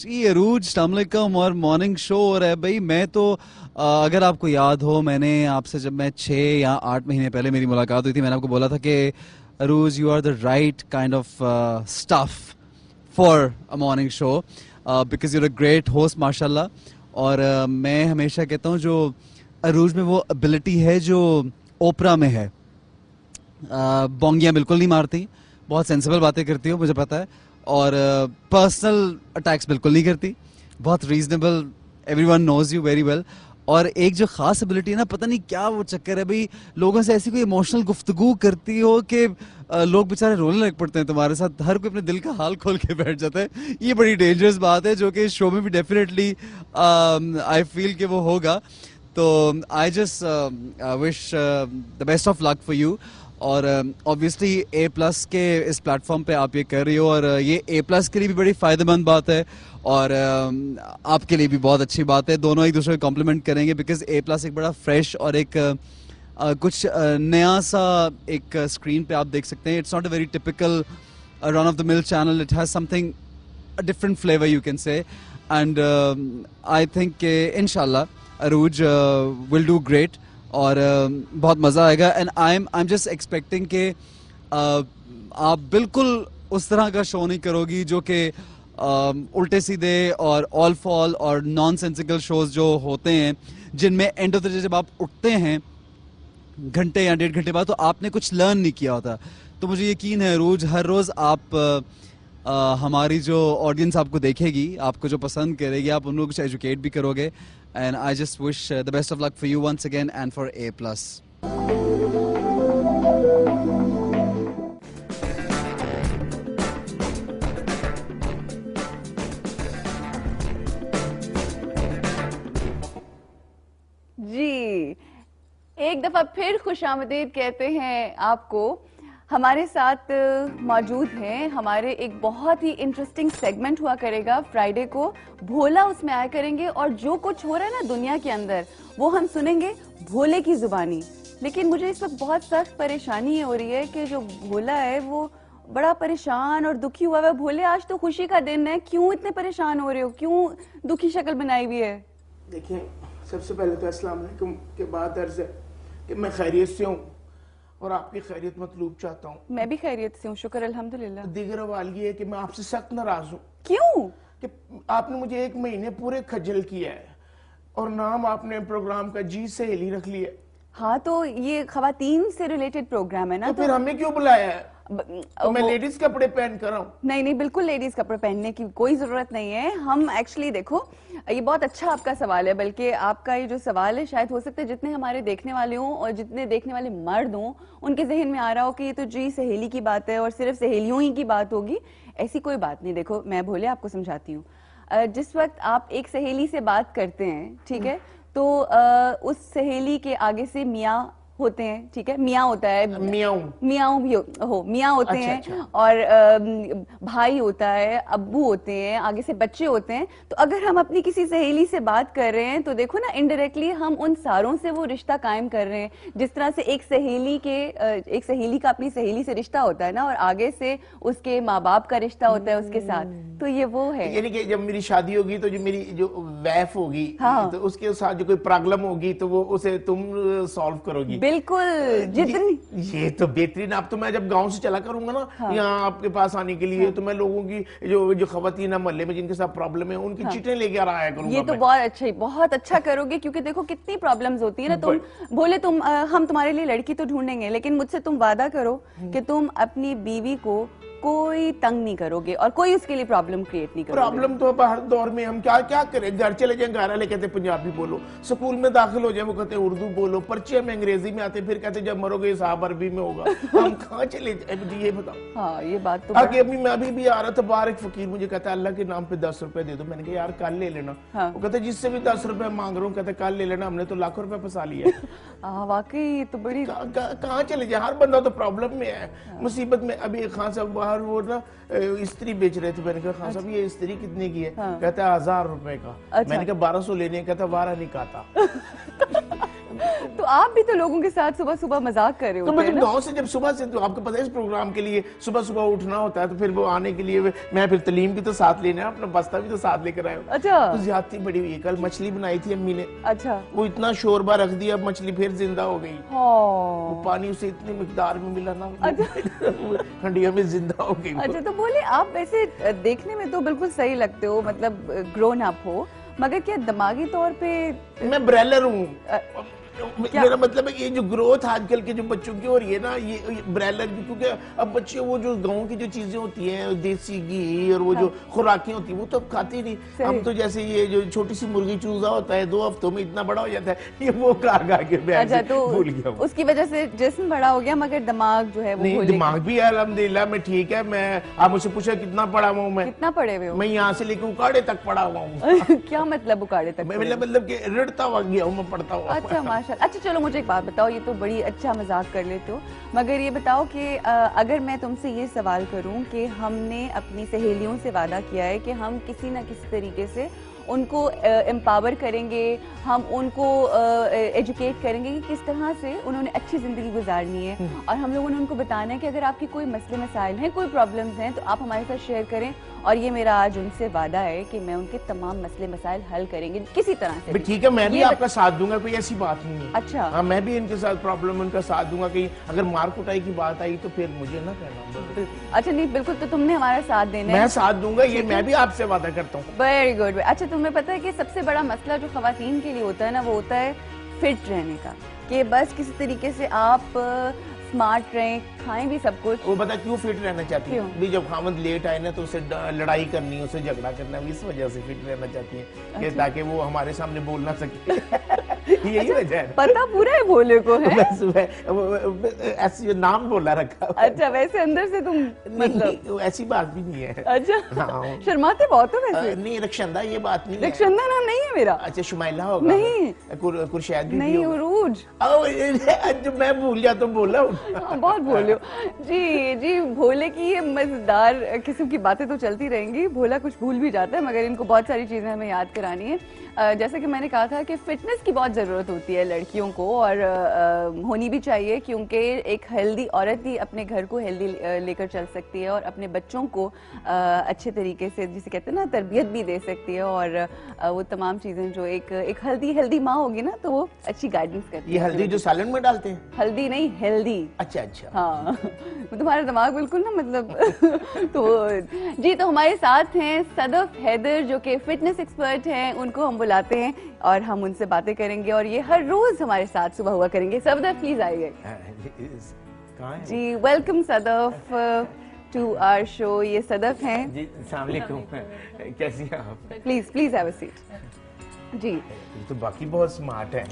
جی عروج السلام علیکم اور مارننگ شو ہو رہا ہے بھائی. میں تو اگر آپ کو یاد ہو میں نے آپ سے جب میں 6 یا 8 مہینے پہلے میری ملاقات ہوئی تھی میں نے آپ کو بولا تھا کہ Urooj you are the right kind of staff for a morning show because you are a great host ماشاء اللہ. اور میں ہمیشہ کہتا ہوں جو عروج میں وہ ابلٹی ہے جو اوپرا میں ہے. بونگیاں بالکل نہیں مارتی, بہت سینسیبل باتیں کرتی ہو مجھے پتا ہے, اور پرسنل اٹیکس بالکل نہیں کرتی, بہت reasonable, everyone knows you very well. اور ایک جو خاص ابلٹی ہے نا, پتہ نہیں کیا وہ چکر ہے بھائی, لوگوں سے ایسی کوئی ایموشنل گفتگو کرتی ہو کہ لوگ بےچارے رونے لگ پڑتے ہیں تمہارے ساتھ, ہر کوئی اپنے دل کا حال کھول کے بیٹھ جاتا ہے. یہ بڑی ڈینجرس بات ہے جو کہ اس شو میں بھی ڈیفینیٹلی آئی فیل کہ وہ ہوگا. تو I just wish the best of luck for you. اور اوبیسلی اے پلس کے اس پلیٹ فارم پہ آپ یہ کر رہی ہو, اور یہ اے پلس کے لیے بھی بڑی فائدہ مند بات ہے اور آپ کے لیے بھی بہت اچھی بات ہے. دونوں ایک دوسرے کو کمپلیمنٹ کریں گے بیکاز اے پلس ایک بڑا فریش اور ایک کچھ نیا سا ایک اسکرین پہ آپ دیکھ سکتے ہیں. It's not a very typical run of the mill channel, it has something different flavour you can say. And I think کہ ان شاء اللہ عروج ول ڈو گریٹ اور بہت مزہ آئے گا. And I'm just expecting کہ آپ بالکل اس طرح کا شو نہیں کرو گی جو کہ الٹے سیدھے اور آل فال اور نان سینسیکل شوز جو ہوتے ہیں جن میں اینڈ آف دا ڈے جب آپ اٹھتے ہیں گھنٹے یا 1.5 گھنٹے بعد تو آپ نے کچھ لرن نہیں کیا ہوتا. تو مجھے یقین ہے عروج ہر روز آپ ہماری جو آڈینس آپ کو دیکھے گی, آپ کو جو پسند کرے گی, آپ ان کو کچھ ایجوکیٹ بھی کرو گے. And I just wish the best of luck for you once again and for A+. جی ایک دفعہ پھر خوش آمدید کہتے ہیں آپ کو. ہمارے ساتھ موجود ہیں, ہمارے ایک بہت ہی انٹرسٹنگ سیگمنٹ ہوا کرے گا فرائیڈے کو, بھولا اس میں آیا کریں گے, اور جو کچھ ہو رہا ہے نا دنیا کے اندر وہ ہم سنیں گے بھولے کی زبانی. لیکن مجھے اس وقت بہت سخت پریشانی یہ ہو رہی ہے کہ جو بھولا ہے وہ بڑا پریشان اور دکھی ہوا ہے. بھولے آج تو خوشی کا دن ہے, کیوں اتنے پریشان ہو رہے ہو, کیوں دکھی شکل بنائی ہوئی ہے؟ دیکھیں سب سے پہلے تو السلام علیکم کے بعد عرض ہے کہ میں خیریت سے ہوں اور آپ کی خیریت مطلوب چاہتا ہوں. میں بھی خیریت سے ہوں, شکر الحمدللہ. دیگر حوال یہ ہے کہ میں آپ سے سخت ناراض ہوں. کیوں؟ کہ آپ نے مجھے 1 مہینے پورے کھجل کیا ہے اور نام آپ نے پروگرام کا جی سہیلی رکھ لیا. ہاں تو یہ خواتین سے ریلیٹڈ پروگرام ہے نا, تو پھر ہمیں کیوں بلایا ہے؟ میں لیڈیز کپڑے پہن کر ہوں. نہیں بالکل لیڈیز کپڑے پہننے کی کوئی ضرورت نہیں ہے. ہم ایکچولی دیکھو یہ بہت اچھا آپ کا سوال ہے, بلکہ آپ کا یہ جو سوال ہے شاید ہو سکتا ہے جتنے ہمارے دیکھنے والے ہوں اور جتنے دیکھنے والے مرد ہوں ان کے ذہن میں آ رہا ہو کہ یہ تو جی سہیلی کی بات ہے اور صرف سہیلیوں ہی کی بات ہوگی. ایسی کوئی بات نہیں. دیکھو میں بھولے آپ کو سمجھاتی ہوں. جس وقت آپ ایک سہیلی سے بات کرتے ہیں, ٹھیک ہے, تو اس سہیلی کے آگے سے میاں ہوتے ہیں, ٹھیک ہے, میاں ہوتا ہے, میاں بھی میاں ہوتے ہیں, اور بھائی ہوتا ہے, ابو ہوتے ہیں, آگے سے بچے ہوتے ہیں. تو اگر ہم اپنی کسی سہیلی سے بات کر رہے ہیں تو دیکھو نا انڈائریکٹلی ہم ان ساروں سے وہ رشتہ قائم کر رہے ہیں جس طرح سے ایک سہیلی کا اپنی سہیلی سے رشتہ ہوتا ہے نا, اور آگے سے اس کے ماں باپ کا رشتہ ہوتا ہے اس کے ساتھ. تو یہ وہ ہے, یعنی کہ جب میری شادی ہوگی تو جو میری جو ویف ہوگی تو اس کے ساتھ جو کوئی پرابلم ہوگی تو وہ اسے تم سالو کرو گی. بالکل جتنی. یہ تو بہترین. اب تو میں جب گاؤں سے چلا کروں گا نا یہاں آپ کے پاس آنے کے لیے تو میں لوگوں کی جو خواتین محلے میں جن کے ساتھ پرابلم ہے ان کی چٹیں لے کے آیا کروں گا. یہ تو بہت اچھا کرو گے, کیونکہ دیکھو کتنی پرابلمز ہوتی ہے نا. تم بولے ہم تمہارے لیے لڑکی تو ڈھونڈیں گے, لیکن مجھ سے تم وعدہ کرو کہ تم اپنی بیوی کو کوئی تنگ نہیں کرو گے اور کوئی اس کے لیے پرابلم کریٹ نہیں کرو گے. پرابلم تو اب ہر دور میں ہم کیا کریں, گھر چلے جائیں گھر والے کہتے پنجابی بولو, سکول میں داخل ہو جائیں وہ کہتے اردو بولو, پرچے میں انگریزی میں آتے, پھر کہتے جب مرو گے حساب عربی میں ہوگا. ہم کہاں چلے جائیں؟ یہ بتاؤ. ہاں یہ بات تو میں ابھی بھی آ رہا تھا باہر, ایک فقیر مجھے کہتا ہے اللہ کے نام پہ 10 روپے دے دو. میں نے کہا یار کل لے لینا. وہ کہتے جس سے بھی 10 روپے مانگ رہا ہوں کہتے کل لے لینا, ہم نے تو لاکھوں روپے پھنسا لیا. واقعی تو بڑی کہاں چلے جائیں, ہر بندہ تو پرابلم میں ہے, مصیبت میں. ابھی خان صاحب باہر وہ نا استری بیچ رہے تھے, میں نے کہا خان صاحب یہ استری کتنے کی ہے؟ کہتا ہے 1000 روپے کا. میں نے کہا 1200 لینے, کہتا وارہ نہیں کہتا. تو آپ بھی تو لوگوں کے ساتھ صبح صبح مذاق کر رہے تو ہوتے میں ہیں جب نا؟ گاؤں سے جب صبح سے تو آپ کو پتہ ہے اس پروگرام کے لیے صبح صبح اٹھنا ہوتا ہے تو پھر وہ آنے کے لیے میں پھر تعلیم بھی تو ساتھ لینا ہے, اپنا بستہ بھی تو ساتھ لے کر آیا ہوں. اچھا تو زیادتی بڑی ہوئی ہے. کل مچھلی بنائی تھی امی نے, اچھا وہ اتنا شوربہ رکھ دیا اب مچھلی پھر زندہ ہو گئی. وہ پانی اسے اتنی مقدار میں ملا نا ہنڈیا میں زندہ ہو گئی. اچھا تو بولے آپ ویسے دیکھنے میں تو بالکل صحیح لگتے ہو, مطلب گرون اپ ہو, مگر کیا دماغی طور پہ میں بریلر ہوں. میرا مطلب ہے کہ یہ جو گروتھ آج کل کے جو بچوں کی ہو رہی ہے نا یہ بریلر کی, کیونکہ اب بچے وہ جو گاؤں کی جو چیزیں ہوتی ہیں دیسی گھی اور وہ جو خوراکیں ہوتی ہیں وہ تو اب کھاتے نہیں. ہم تو جیسے یہ جو چھوٹی سی مرغی چوزا ہوتا ہے 2 ہفتوں میں اتنا بڑا ہو جاتا ہے, یہ وہ کھا کے اچھا تو بھول گیا. اس کی وجہ سے جسم بڑا ہو گیا مگر دماغ جو ہے وہ نہیں دماغ بھی ہے الحمدللہ میں ٹھیک ہے. میں آپ مجھ سے پوچھا کتنا پڑھا ہوا ہوں, میں کتنا پڑھے ہوئے ہو؟ میں یہاں سے لے کے اکاڑے تک پڑھا ہوا ہوں. کیا مطلب اکاڑے تک؟ مطلب کہ رڑتا ہوا گیا ہوں میں, پڑھتا ہوا. اچھا ماشاءاللہ. اچھا چلو مجھے ایک بات بتاؤ, یہ تو بڑی اچھا مذاق کر لیتے ہو, مگر یہ بتاؤ کہ اگر میں تم سے یہ سوال کروں کہ ہم نے اپنی سہیلیوں سے وعدہ کیا ہے کہ ہم کسی نہ کسی طریقے سے ان کو امپاور کریں گے, ہم ان کو ایجوکیٹ کریں گے کہ کس طرح سے انہوں نے اچھی زندگی گزارنی ہے, اور ہم لوگوں نے ان کو بتانا ہے کہ اگر آپ کی کوئی مسئلے مسائل ہیں, کوئی پرابلمز ہیں تو آپ ہمارے ساتھ شیئر کریں, اور یہ میرا آج ان سے وعدہ ہے کہ میں ان کے تمام مسئلے مسائل حل کریں گے کسی طرح سے. ٹھیک ہے, میں بھی آپ کا ساتھ دوں گا, کوئی ایسی بات نہیں ہے. اچھا ہاں میں بھی ان کے ساتھ پرابلم ان کا ساتھ دوں گا, کہ اگر مار کٹائی کی بات آئی تو پھر مجھے نہ کہنا. اچھا نہیں بالکل, تو تم نے ہمارا ساتھ دینا ہے. میں ساتھ دوں گا, یہ میں بھی آپ سے وعدہ کرتا ہوں. Very good. اچھا تمہیں پتہ ہے کہ سب سے بڑا مسئلہ جو خواتین کے لیے ہوتا ہے نا, وہ ہوتا ہے فٹ رہنے کا, کہ بس کسی طریقے سے آپ سمارٹ رہیں, کھائیں بھی سب کچھ. وہ بتا کیوں فٹ رہنا چاہتی ہیں؟ بھی جب خامد لیٹ آئے نا تو اسے لڑائی کرنی ہے, اسے جھگڑا کرنا ہے, اس وجہ سے فٹ رہنا چاہتی ہیں کہ تاکہ وہ ہمارے سامنے بول نہ سکے. یہی وجہ ہے. پتہ پورا ہے بھولے کو ہے, ایسی نام بولا رکھا. اچھا ویسے اندر سے تم مطلب ایسی بات بھی نہیں ہے. اچھا شرماتے بہت ہو ویسے. نہیں رخشندہ یہ بات نہیں ہے. رخشندہ نام نہیں ہے میرا. اچھا شمائلہ ہوگا. نہیں قرشید بھی نہیں, عروج. جو میں بھول جاتا ہوں بولا ہوں. بہت بھولے ہو جی. جی بھولے کی یہ مزیدار قسم کی باتیں تو چلتی رہیں گی, بھولا کچھ بھول بھی جاتا ہے مگر ان کو بہت ساری چیزیں ہمیں یاد کرانی ہے. جیسا کہ میں نے کہا تھا کہ فٹنس کی بہت ضرورت ہوتی ہے لڑکیوں کو, اور ہونی بھی چاہیے, کیونکہ ایک ہیلدی عورت ہی اپنے گھر کو ہیلدی لے کر چل سکتی ہے, اور اپنے بچوں کو اچھے طریقے سے جسے کہتے ہیں نا تربیت بھی دے سکتی ہے, اور وہ تمام چیزیں جو ایک ہیلدی ماں ہوگی نا تو وہ اچھی گائیڈنس کرتی ہے. یہ ہلدی جو سالن میں ڈالتے ہیں؟ ہلدی نہیں, ہیلدی. اچھا اچھا. ہاں تمہارا دماغ بالکل نا مطلب تو جی. تو ہمارے ساتھ ہیں صدف حیدر جو کہ فٹنس ایکسپرٹ ہیں, ان کو ہم بلاتے ہیں اور ہم ان سے باتیں کریں گے, اور یہ ہر روز ہمارے ساتھ صبح ہوا کریں گے. صدف پلیز آئیے. جی welcome Sadaf to our show. یہ صدف ہیں. جی السلام علیکم, کیسی ہیں آپ؟ Please please have a seat. جی تو باقی بہت سمارٹ ہے.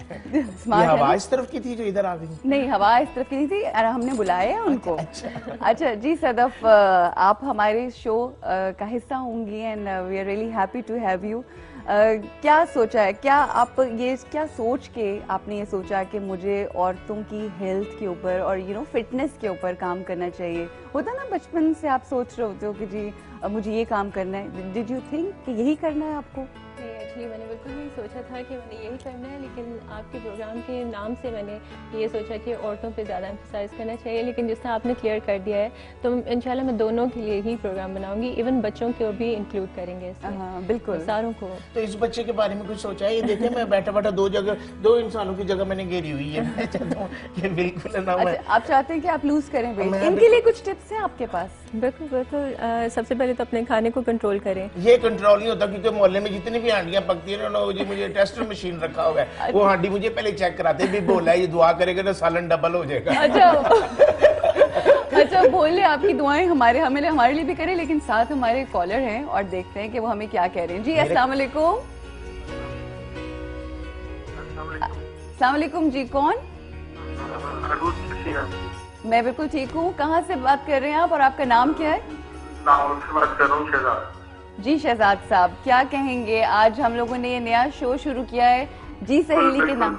سمارٹ ہوا اس طرف کی تھی جو ادھر آ گئی؟ نہیں, ہوا اس طرف کی نہیں تھی, ہم نے بلایا ہے ان کو. اچھا جی صدف, آپ ہمارے شو کا حصہ ہوں گی, and we are really happy to have you. کیا سوچا ہے, کیا آپ یہ کیا سوچ کے آپ نے یہ سوچا کہ مجھے عورتوں کی ہیلتھ کے اوپر اور فٹنس کے اوپر کام کرنا چاہیے؟ ہوتا نا بچپن سے آپ سوچ رہے ہوتے ہو کہ جی مجھے یہ کام کرنا ہے. ڈیڈ یو تھنک کہ یہی کرنا ہے آپ کو؟ ایکچولی میں نے بالکل نہیں سوچا تھا کہ میں نے یہی کرنا ہے, لیکن آپ کے پروگرام کے نام سے میں نے یہ سوچا کہ عورتوں پہ زیادہ ایمفسائز کرنا چاہیے, لیکن جس طرح آپ نے کلیئر کر دیا ہے تو انشاءاللہ میں دونوں کے لیے ہی پروگرام بناؤں گی, ایون بچوں کو بھی انکلوڈ کریں گے اس میں. ہاں بالکل, ساروں کو. تو اس بچے کے بارے میں کچھ سوچا ہے؟ یہ دیکھیں میں بیٹھا بیٹھا دو انسانوں کی جگہ میں نے گھیری ہوئی ہے. میں چاہتا ہوں کہ بالکل نہ میں. آپ چاہتے ہیں کہ آپ لوز کریں ویٹ, ان کے لیے کچھ ٹپس ہیں آپ کے پاس؟ بالکل بالکل. سب سے پہلے تو اپنے کھانے کو کنٹرول کریں. یہ کنٹرول نہیں ہوتا, کیونکہ محلے میں جتنی بھی ہانڈیاں پکتی ہیں نا, جی مجھے ٹیسٹر مشین رکھا ہوا ہے, وہ ہانڈی مجھے پہلے چیک کراتے بھی بولا ہے یہ دعا کرے گا نا سالن ڈبل ہو جائے گا. اچھا بولے آپ کی دعائیں ہمارے لیے بھی کریں, لیکن ساتھ ہمارے کالر ہیں اور دیکھتے ہیں کہ وہ ہمیں کیا کہہ رہے ہیں. جی السلام علیکم. السلام علیکم. جی کون؟ میں بالکل ٹھیک ہوں. کہاں سے بات کر رہے ہیں آپ, اور آپ کا نام کیا ہے؟ لاہور سے بات کر رہا ہوں, شہزاد. جی شہزاد صاحب, کیا کہیں گے؟ آج ہم لوگوں نے یہ نیا شو شروع کیا ہے جی سہیلی کے نام.